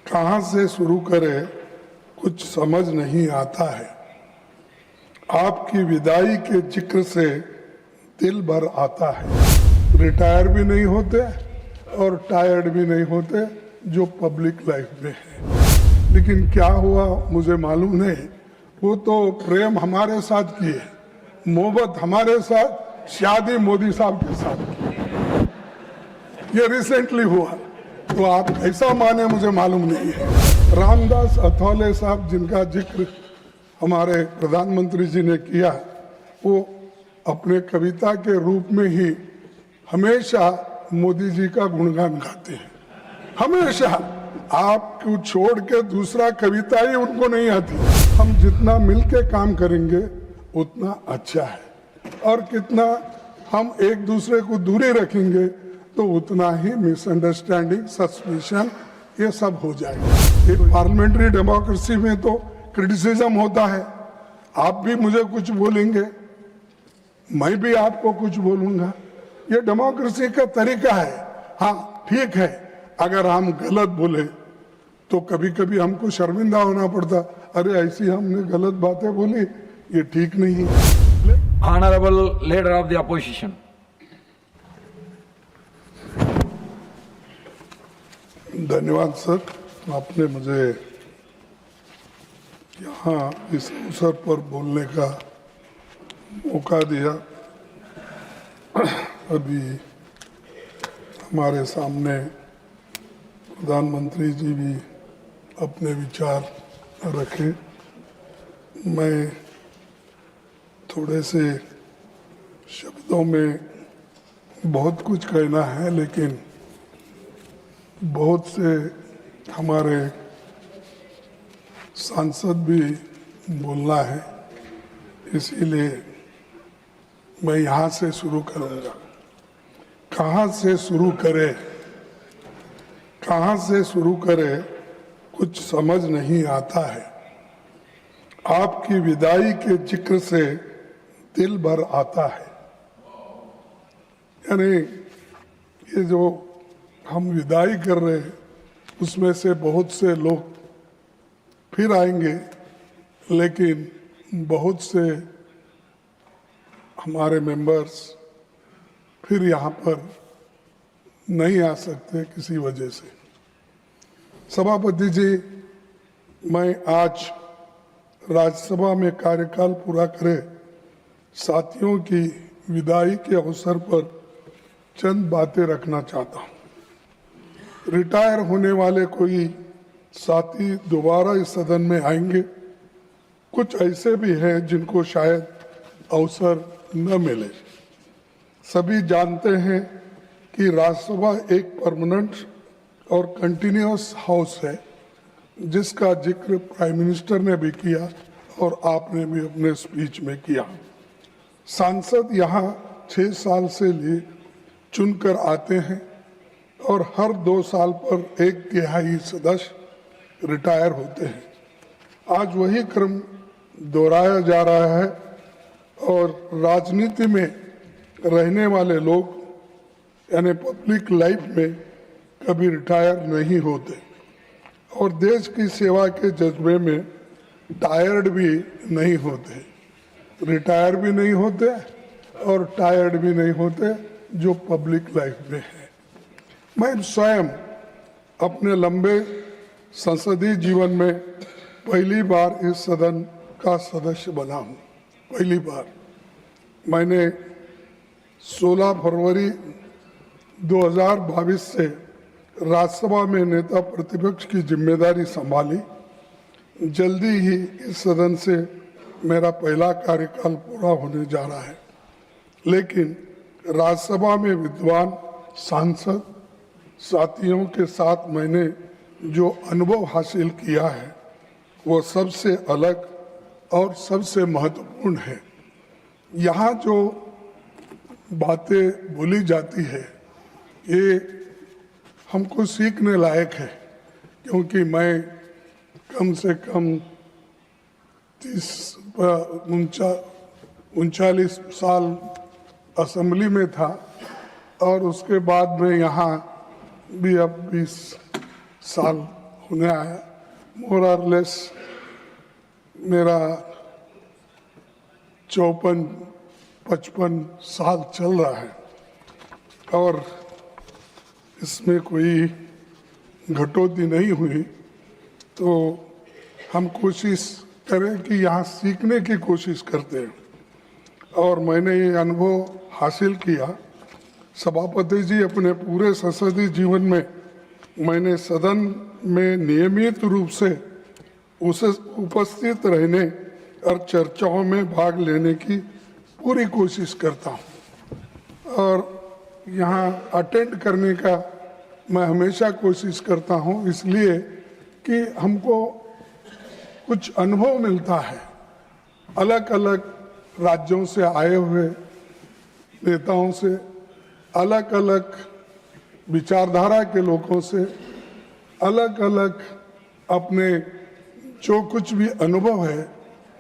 कहाँ से शुरू करें कुछ समझ नहीं आता है। आपकी विदाई के जिक्र से दिल भर आता है। रिटायर भी नहीं होते और टायर्ड भी नहीं होते जो पब्लिक लाइफ में है। लेकिन क्या हुआ मुझे मालूम नहीं। वो तो प्रेम हमारे साथ किए, मोहब्बत हमारे साथ, शादी मोदी साहब के साथ की। ये रिसेंटली हुआ, तो आप ऐसा माने मुझे मालूम नहीं है। रामदास अथौले साहब जिनका जिक्र हमारे प्रधानमंत्री जी ने किया, वो अपने कविता के रूप में ही हमेशा मोदी जी का गुणगान गाते हैं। हमेशा आपको छोड़ के दूसरा कविता ही उनको नहीं आती। हम जितना मिलके काम करेंगे उतना अच्छा है, और कितना हम एक दूसरे को दूरी रखेंगे तो उतना ही मिसअंडरस्टैंडिंग, सस्पिशन ये सब हो जाएगा। एक पार्लियामेंट्री डेमोक्रेसी में तो क्रिटिसिज्म होता है। आप भी मुझे कुछ बोलेंगे, मैं भी आपको कुछ बोलूंगा। ये डेमोक्रेसी का तरीका है। हाँ ठीक है, अगर हम गलत बोले तो कभी कभी हमको शर्मिंदा होना पड़ता, अरे ऐसी हमने गलत बातें बोली, ये ठीक नहीं है। Honorable Leader of the Opposition. धन्यवाद सर, आपने मुझे यहाँ इस अवसर पर बोलने का मौका दिया। अभी हमारे सामने प्रधानमंत्री जी भी अपने विचार रखे। मैं थोड़े से शब्दों में बहुत कुछ कहना है, लेकिन बहुत से हमारे सांसद भी बोलना है, इसीलिए मैं यहाँ से शुरू करूँगा। कहाँ से शुरू करें, कहाँ से शुरू करें कुछ समझ नहीं आता है। आपकी विदाई के जिक्र से दिल भर आता है। यानी ये जो हम विदाई कर रहे हैं उसमें से बहुत से लोग फिर आएंगे, लेकिन बहुत से हमारे मेंबर्स फिर यहाँ पर नहीं आ सकते किसी वजह से। सभापति जी, मैं आज राज्यसभा में कार्यकाल पूरा करे साथियों की विदाई के अवसर पर चंद बातें रखना चाहता हूँ। रिटायर होने वाले कोई साथी दोबारा इस सदन में आएंगे, कुछ ऐसे भी हैं जिनको शायद अवसर न मिले। सभी जानते हैं कि राज्यसभा एक परमानेंट और कंटिन्यूअस हाउस है, जिसका जिक्र प्राइम मिनिस्टर ने भी किया और आपने भी अपने स्पीच में किया। सांसद यहाँ 6 साल से लिए चुनकर आते हैं और हर 2 साल पर 1/3 सदस्य रिटायर होते हैं। आज वही क्रम दोहराया जा रहा है और राजनीति में रहने वाले लोग यानी पब्लिक लाइफ में कभी रिटायर नहीं होते और देश की सेवा के जज्बे में टायर्ड भी नहीं होते। रिटायर भी नहीं होते और टायर्ड भी नहीं होते जो पब्लिक लाइफ में है। मैं स्वयं अपने लंबे संसदीय जीवन में पहली बार इस सदन का सदस्य बना हूँ। पहली बार मैंने 16 फरवरी 2022 से राज्यसभा में नेता प्रतिपक्ष की जिम्मेदारी संभाली। जल्दी ही इस सदन से मेरा पहला कार्यकाल पूरा होने जा रहा है, लेकिन राज्यसभा में विद्वान सांसद साथियों के साथ मैंने जो अनुभव हासिल किया है वो सबसे अलग और सबसे महत्वपूर्ण है। यहाँ जो बातें बोली जाती है ये हमको सीखने लायक है, क्योंकि मैं कम से कम 39 साल असेंबली में था और उसके बाद में यहाँ भी अब 20 साल होने आया। मोर और लेस मेरा 54-55 साल चल रहा है और इसमें कोई घटोती नहीं हुई। तो हम कोशिश करें कि यहाँ सीखने की कोशिश करते हैं और मैंने ये अनुभव हासिल किया। सभापति जी, अपने पूरे संसदीय जीवन में मैंने सदन में नियमित रूप से उसे उपस्थित रहने और चर्चाओं में भाग लेने की पूरी कोशिश करता हूँ और यहाँ अटेंड करने का मैं हमेशा कोशिश करता हूँ, इसलिए कि हमको कुछ अनुभव मिलता है अलग अलग राज्यों से आए हुए नेताओं से, अलग अलग विचारधारा के लोगों से, अलग अलग अपने जो कुछ भी अनुभव है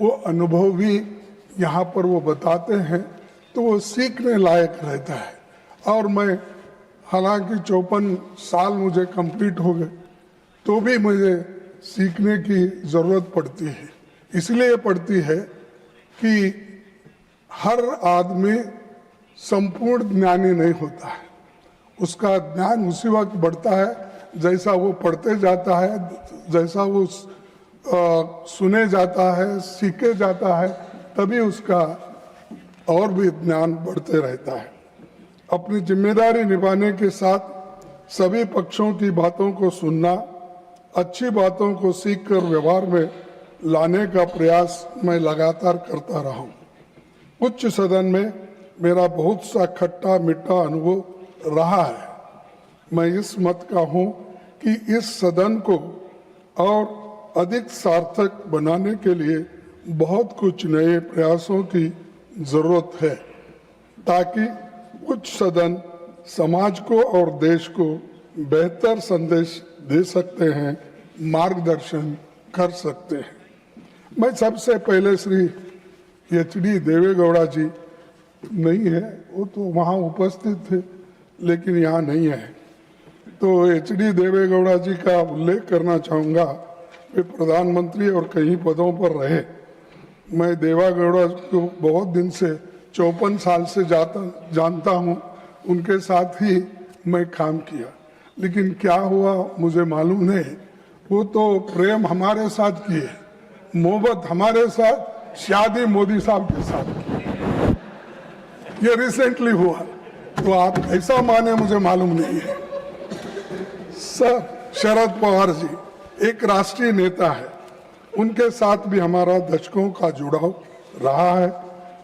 वो अनुभव भी यहाँ पर वो बताते हैं, तो वो सीखने लायक रहता है। और मैं हालांकि 54 साल मुझे कंप्लीट हो गए तो भी मुझे सीखने की ज़रूरत पड़ती है। इसलिए पड़ती है कि हर आदमी संपूर्ण ज्ञानी नहीं होता है, उसका ज्ञान उसी वक्त बढ़ता है जैसा वो पढ़ते जाता है, जैसा वो सुने जाता है, सीखे जाता है, तभी उसका और भी ज्ञान बढ़ते रहता है। अपनी जिम्मेदारी निभाने के साथ सभी पक्षों की बातों को सुनना, अच्छी बातों को सीखकर व्यवहार में लाने का प्रयास मैं लगातार करता रहा हूँ। उच्च सदन में मेरा बहुत सा खट्टा मीठा अनुभव रहा है। मैं इस मत का हूँ कि इस सदन को और अधिक सार्थक बनाने के लिए बहुत कुछ नए प्रयासों की जरूरत है, ताकि उच्च सदन समाज को और देश को बेहतर संदेश दे सकते हैं, मार्गदर्शन कर सकते हैं। मैं सबसे पहले श्री एच.डी. देवेगौड़ा जी नहीं है, वो तो वहाँ उपस्थित थे लेकिन यहाँ नहीं है, तो एच.डी. देवेगौड़ा जी का उल्लेख करना चाहूँगा। वे प्रधानमंत्री और कई पदों पर रहे। मैं देवेगौड़ा को बहुत दिन से 54 साल से जानता हूँ, उनके साथ ही मैं काम किया, लेकिन क्या हुआ मुझे मालूम नहीं। वो तो प्रेम हमारे साथ किए, मोहब्बत हमारे साथ, शादी मोदी साहब के साथ की। ये रिसेंटली हुआ, तो आप ऐसा माने मुझे मालूम नहीं है। सर शरद पवार जी एक राष्ट्रीय नेता है, उनके साथ भी हमारा दशकों का जुड़ाव रहा है।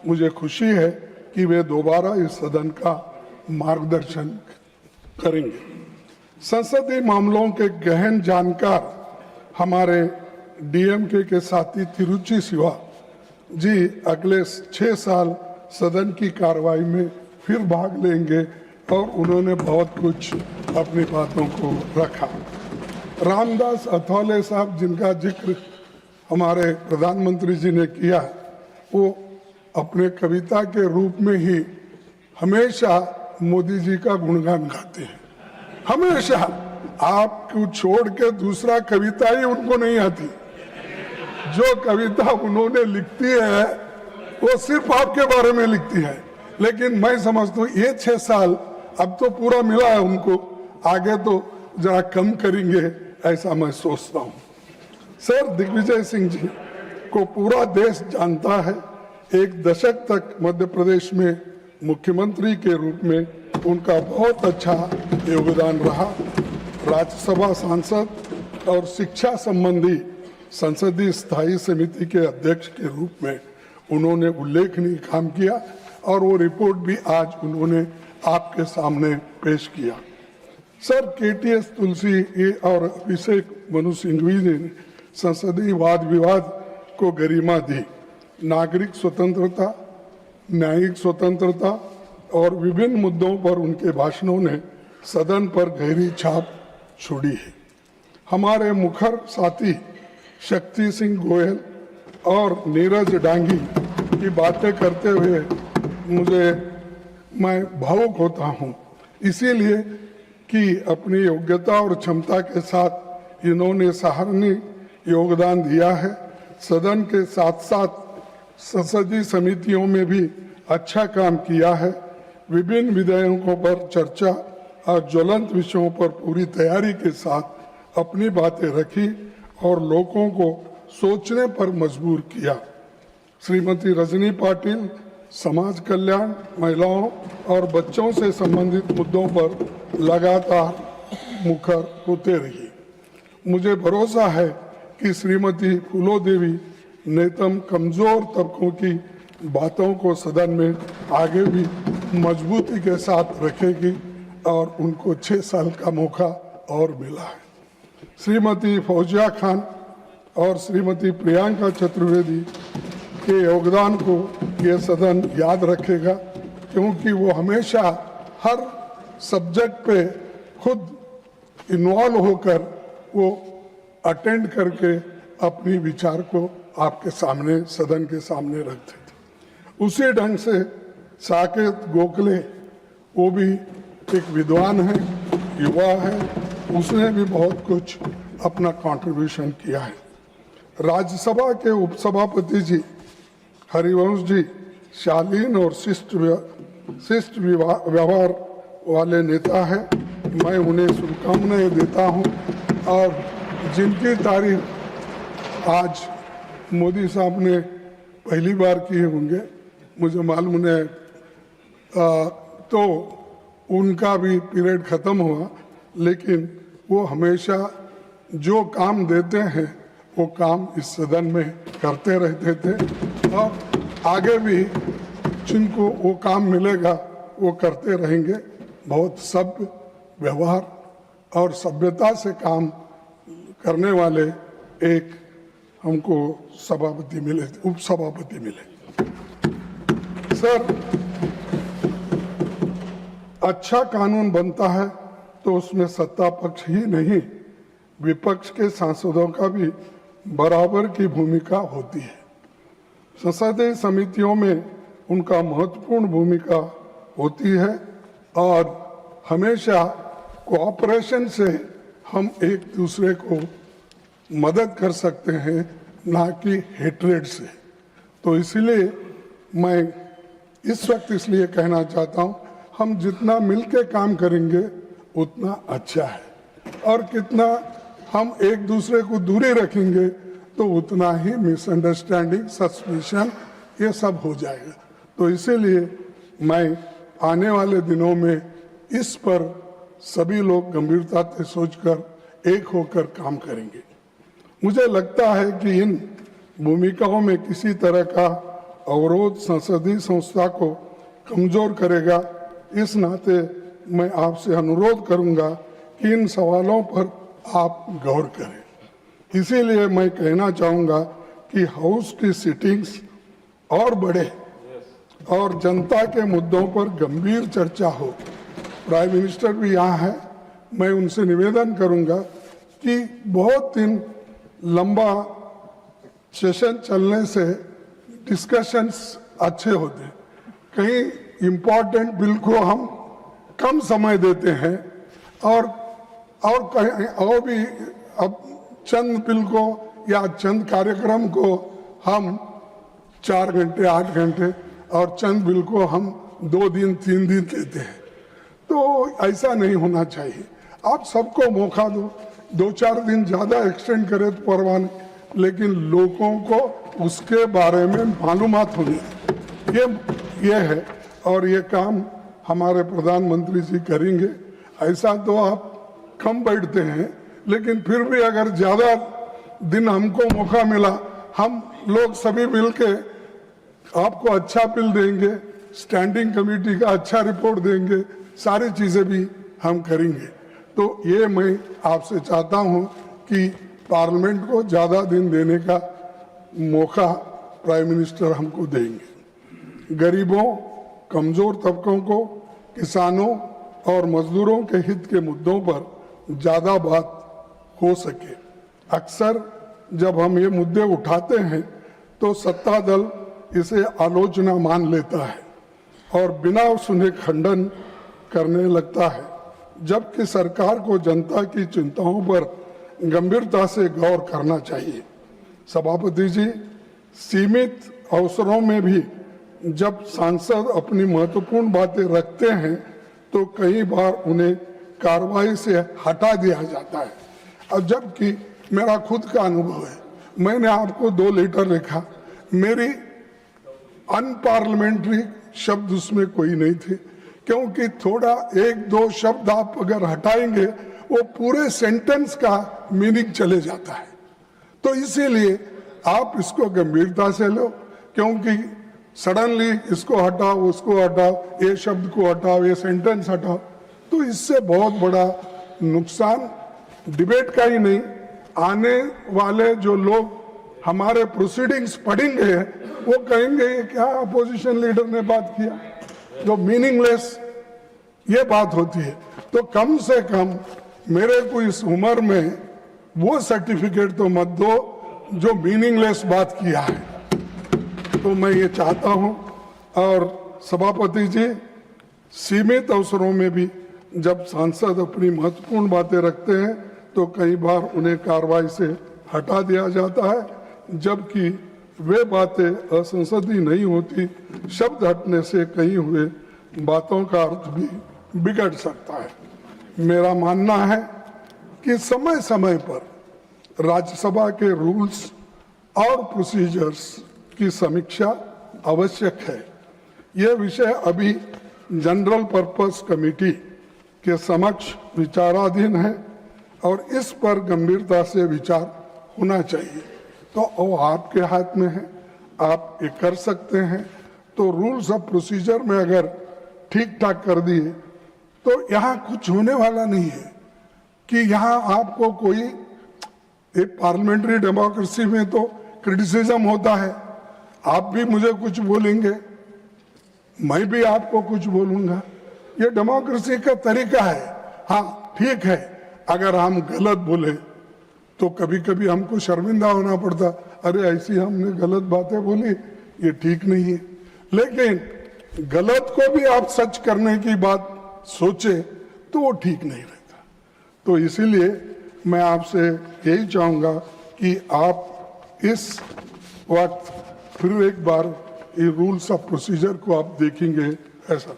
मुझे खुशी है कि वे दोबारा इस सदन का मार्गदर्शन करेंगे। संसदीय मामलों के गहन जानकार हमारे डीएमके के साथी तिरुचि शिवा जी अगले 6 साल सदन की कार्रवाई में फिर भाग लेंगे और उन्होंने बहुत कुछ अपनी बातों को रखा। रामदास अथवाले साहब, जिनका जिक्र हमारे प्रधानमंत्री जी ने किया, वो अपने कविता के रूप में ही हमेशा मोदी जी का गुणगान गाते हैं। हमेशा, आपको छोड़ के दूसरा कविता ही उनको नहीं आती। जो कविता उन्होंने लिखती है वो सिर्फ आपके बारे में लिखती है। लेकिन मैं समझता हूँ ये 6 साल अब तो पूरा मिला है उनको, आगे तो जरा कम करेंगे ऐसा मैं सोचता हूँ। सर दिग्विजय सिंह जी को पूरा देश जानता है। एक दशक तक मध्य प्रदेश में मुख्यमंत्री के रूप में उनका बहुत अच्छा योगदान रहा। राज्यसभा सांसद और शिक्षा संबंधी संसदीय स्थायी समिति के अध्यक्ष के रूप में उन्होंने उल्लेखनीय काम किया और वो रिपोर्ट भी आज उन्होंने आपके सामने पेश किया। सर केटीएस तुलसी और अभिषेक मनु सिंघवी ने संसदीय वाद विवाद को गरिमा दी। नागरिक स्वतंत्रता, न्यायिक स्वतंत्रता और विभिन्न मुद्दों पर उनके भाषणों ने सदन पर गहरी छाप छोड़ी है। हमारे मुखर साथी शक्ति सिंह गोयल और नीरज डांगी की बातें करते हुए मैं भावुक होता हूँ, इसीलिए कि अपनी योग्यता और क्षमता के साथ इन्होंने सराहनीय योगदान दिया है। सदन के साथ साथ संसदीय समितियों में भी अच्छा काम किया है। विभिन्न विधेयकों पर चर्चा और ज्वलंत विषयों पर पूरी तैयारी के साथ अपनी बातें रखी और लोगों को सोचने पर मजबूर किया। श्रीमती रजनी पाटिल समाज कल्याण, महिलाओं और बच्चों से संबंधित मुद्दों पर लगातार मुखर होते रही। मुझे भरोसा है कि श्रीमती फूलो देवी नेतम कमजोर तबकों की बातों को सदन में आगे भी मजबूती के साथ रखेगी और उनको 6 साल का मौका और मिला है। श्रीमती फौजिया खान और श्रीमती प्रियंका चतुर्वेदी के योगदान को ये सदन याद रखेगा, क्योंकि वो हमेशा हर सब्जेक्ट पे खुद इन्वॉल्व होकर वो अटेंड करके अपनी विचार को आपके सामने, सदन के सामने रखते थे। उसी ढंग से साकेत गोखले, वो भी एक विद्वान है, युवा है, उसने भी बहुत कुछ अपना कंट्रीब्यूशन किया है। राज्यसभा के उपसभापति जी हरिवंश जी शालीन और शिष्ट व्यवहार वाले नेता है। मैं उन्हें शुभकामनाएं देता हूं और जिनकी तारीफ आज मोदी साहब ने पहली बार किए होंगे, मुझे मालूम है, तो उनका भी पीरियड खत्म हुआ, लेकिन वो हमेशा जो काम देते हैं वो काम इस सदन में करते रहते थे और आगे भी जिनको वो काम मिलेगा वो करते रहेंगे। बहुत सभ्य व्यवहार और सभ्यता से काम करने वाले एक हमको सभापति मिले, उपसभापति मिले। सर, अच्छा कानून बनता है तो उसमें सत्ता पक्ष ही नहीं, विपक्ष के सांसदों का भी बराबर की भूमिका होती है। संसदीय समितियों में उनका महत्वपूर्ण भूमिका होती है और हमेशा कोऑपरेशन से हम एक दूसरे को मदद कर सकते हैं, ना कि हेट्रेड से। तो इसलिए मैं इस वक्त इसलिए कहना चाहता हूं, हम जितना मिलके काम करेंगे उतना अच्छा है और कितना हम एक दूसरे को दूरी रखेंगे तो उतना ही मिसअंडरस्टैंडिंग, सस्पिशन, ये सब हो जाएगा। तो इसीलिए मैं आने वाले दिनों में इस पर सभी लोग गंभीरता से सोचकर एक होकर काम करेंगे। मुझे लगता है कि इन भूमिकाओं में किसी तरह का अवरोध संसदीय संस्था को कमजोर करेगा। इस नाते मैं आपसे अनुरोध करूंगा कि इन सवालों पर आप गौर करें। इसीलिए मैं कहना चाहूंगा कि हाउस की सिटिंग्स और बढ़े और जनता के मुद्दों पर गंभीर चर्चा हो। प्राइम मिनिस्टर भी यहाँ है, मैं उनसे निवेदन करूंगा कि बहुत दिन लंबा सेशन चलने से डिस्कशंस अच्छे होते, कहीं इम्पोर्टेंट बिल को हम कम समय देते हैं और कहीं और भी अब चंद बिल को या चंद कार्यक्रम को हम 4 घंटे 8 घंटे और चंद बिल को हम 2 दिन 3 दिन देते हैं। तो ऐसा नहीं होना चाहिए। आप सबको मौका दो, 2-4 दिन ज़्यादा एक्सटेंड करें तो परवाह नहीं, लेकिन लोगों को उसके बारे में मालूमात होनी ये है और ये काम हमारे प्रधानमंत्री जी करेंगे। ऐसा तो आप कम बैठते हैं, लेकिन फिर भी अगर ज़्यादा दिन हमको मौका मिला, हम लोग सभी मिलके आपको अच्छा बिल देंगे, स्टैंडिंग कमेटी का अच्छा रिपोर्ट देंगे, सारी चीज़ें भी हम करेंगे। तो ये मैं आपसे चाहता हूँ कि पार्लियामेंट को ज़्यादा दिन देने का मौका प्राइम मिनिस्टर हमको देंगे। गरीबों, कमज़ोर तबकों को, किसानों और मजदूरों के हित के मुद्दों पर ज़्यादा बात हो सके। अक्सर जब हम ये मुद्दे उठाते हैं तो सत्ता दल इसे आलोचना मान लेता है और बिना सुने खंडन करने लगता है, जबकि सरकार को जनता की चिंताओं पर गंभीरता से गौर करना चाहिए। सभापति जी, सीमित अवसरों में भी जब सांसद अपनी महत्वपूर्ण बातें रखते हैं तो कई बार उन्हें कार्रवाई से हटा दिया जाता है। अब जबकि मेरा खुद का अनुभव है, मैंने आपको 2 लेटर लिखा, मेरी अनपार्लियामेंट्री शब्द उसमें कोई नहीं थे, क्योंकि थोड़ा 1-2 शब्द आप अगर हटाएंगे वो पूरे सेंटेंस का मीनिंग चले जाता है। तो इसीलिए आप इसको गंभीरता से लो, क्योंकि सडनली इसको हटाओ, उसको हटाओ, ये शब्द को हटाओ, ये सेंटेंस हटाओ, तो इससे बहुत बड़ा नुकसान डिबेट का ही नहीं, आने वाले जो लोग हमारे प्रोसीडिंग्स पढ़ेंगे वो कहेंगे ये क्या अपोजिशन लीडर ने बात किया, जो मीनिंगलेस ये बात होती है। तो कम से कम मेरे को इस उम्र में वो सर्टिफिकेट तो मत दो जो मीनिंगलेस बात किया है। तो मैं ये चाहता हूं। और सभापति जी, सीमित अवसरों में भी जब सांसद अपनी महत्वपूर्ण बातें रखते हैं तो कई बार उन्हें कार्रवाई से हटा दिया जाता है, जबकि वे बातें असंसदीय नहीं होती। शब्द हटने से कही हुए बातों का अर्थ भी बिगड़ सकता है। मेरा मानना है कि समय समय पर राज्यसभा के रूल्स और प्रोसीजर्स की समीक्षा आवश्यक है। यह विषय अभी जनरल पर्पस कमेटी के समक्ष विचाराधीन है और इस पर गंभीरता से विचार होना चाहिए। तो वो आपके हाथ में है, आप ये कर सकते हैं। तो रूल्स ऑफ प्रोसीजर में अगर ठीक ठाक कर दिए तो यहाँ कुछ होने वाला नहीं है कि यहाँ आपको कोई, एक पार्लियामेंट्री डेमोक्रेसी में तो क्रिटिसिज्म होता है, आप भी मुझे कुछ बोलेंगे, मैं भी आपको कुछ बोलूंगा, ये डेमोक्रेसी का तरीका है। हाँ ठीक है, अगर हम गलत बोले तो कभी कभी हमको शर्मिंदा होना पड़ता, अरे ऐसी हमने गलत बातें बोली, ये ठीक नहीं है। लेकिन गलत को भी आप सच करने की बात सोचे तो वो ठीक नहीं रहता। तो इसीलिए मैं आपसे यही चाहूंगा कि आप इस वक्त फिर एक बार ये रूल्स ऑफ प्रोसीजर को आप देखेंगे, ऐसा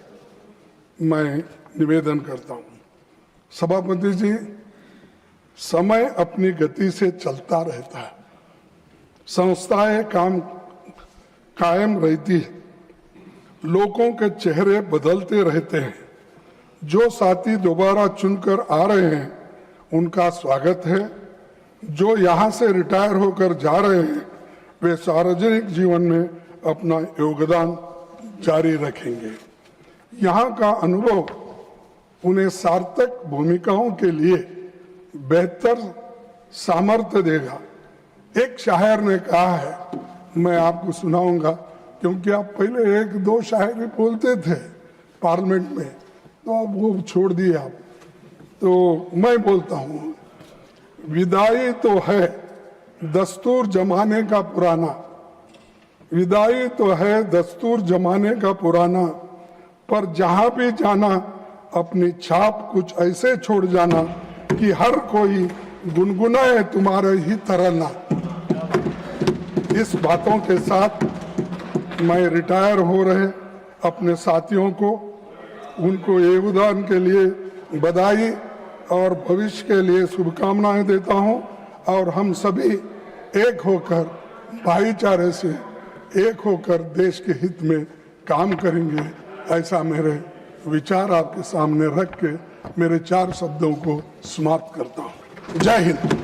मैं निवेदन करता हूं। सभापति जी, समय अपनी गति से चलता रहता है, संस्थाएं कायम रहती है, लोगों के चेहरे बदलते रहते हैं। जो साथी दोबारा चुनकर आ रहे हैं उनका स्वागत है, जो यहाँ से रिटायर होकर जा रहे हैं वे सार्वजनिक जीवन में अपना योगदान जारी रखेंगे। यहाँ का अनुभव उन्हें सार्थक भूमिकाओं के लिए बेहतर सामर्थ्य देगा। एक शायर ने कहा है, मैं आपको सुनाऊंगा, क्योंकि आप पहले 1-2 शायरी बोलते थे पार्लियामेंट में, तो अब वो छोड़ दिए आप, तो मैं बोलता हूँ, विदाई तो है दस्तूर जमाने का पुराना, विदाई तो है दस्तूर जमाने का पुराना, पर जहां भी जाना अपनी छाप कुछ ऐसे छोड़ जाना कि हर कोई गुनगुनाए तुम्हारे ही तराना। इस बातों के साथ मैं रिटायर हो रहे अपने साथियों को, उनको योगदान के लिए बधाई और भविष्य के लिए शुभकामनाएं देता हूं। और हम सभी एक होकर, भाईचारे से एक होकर देश के हित में काम करेंगे, ऐसा मेरे विचार आपके सामने रख के मेरे 4 शब्दों को समाप्त करता हूं। जय हिंद।